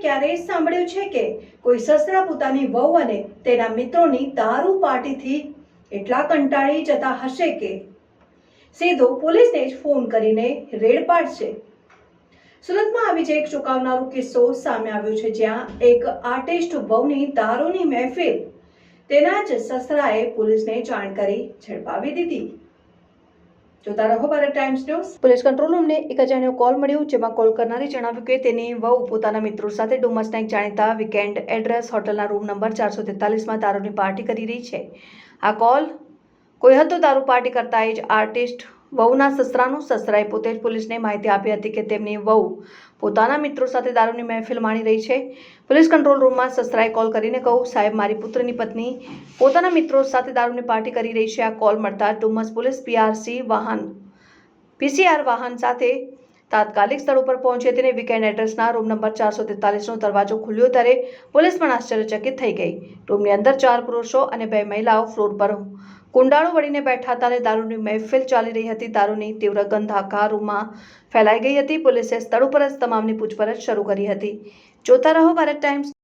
ક્યારેય સાંભળ્યું છે કે કોઈ સસરા પોતાની વહુ અને તેના મિત્રોની દારૂ પાર્ટીથી એટલા કંટાળી જતા હશે કે સીધો પોલીસને જ ફોન કરીને રેડ પાડશે? સુરતમાં આવી જ એક ચોંકાવનારો કિસ્સો સામે આવ્યો છે, જ્યાં એક આર્ટિસ્ટ વહુની દારૂની મહેફિલ તેના જ સસરાએ પોલીસને જાણ કરી ઝડપાવી દીધી. જોતા રહો Bharat times news. Police control રૂમને એક અજાણ્યો કોલ મળ્યો, જેમાં કોલ કરનારે જણાવ્યું કે તેની વહુ પોતાના મિત્રો સાથે ડુમસના એક જાણીતા વીકેન્ડ એડ્રેસ હોટલના રૂમ નંબર 443માં દારૂની પાર્ટી કરી રહી છે. આ કોલ કોઈ હતો દારૂ પાર્ટી કરતા એ જ આર્ટિસ્ટ વહુના સસરાનું. સસરાએ પોતે જ પોલીસને માહિતી આપી હતી કે તેમની વહુ પોતાના મિત્રો સાથે દારૂની મહેફિલ માણી રહી છે. પોલીસ કંટ્રોલ રૂમમાં સસરાએ કોલ કરીને કહ્યું, સાહેબ, મારી પુત્રની પત્ની પોતાના મિત્રો સાથે દારૂની પાર્ટી કરી રહી છે. આ કોલ મળતા ડુમસ પોલીસ પીસીઆર વાહન સાથે તાત્કાલિક સ્થળ ઉપર પહોંચી હતી અને વીકેન્ડ એડ્રેસના રૂમ નંબર 443નો દરવાજો ખુલ્યો ત્યારે પોલીસ પણ આશ્ચર્યચકિત થઈ ગઈ. રૂમની અંદર 4 પુરુષો અને 2 મહિલાઓ ફ્લોર પર કુંડાળો વળીને બેઠા હતા અને દારૂની મહેફિલ ચાલી રહી હતી. દારૂની તીવ્ર ગંધ આખા રૂમમાં ફેલાઈ ગઈ હતી. પોલીસે સ્થળ ઉપર જ તમામની પૂછપરછ શરૂ કરી હતી. જોતા રહો ભારત ટાઈમ્સ.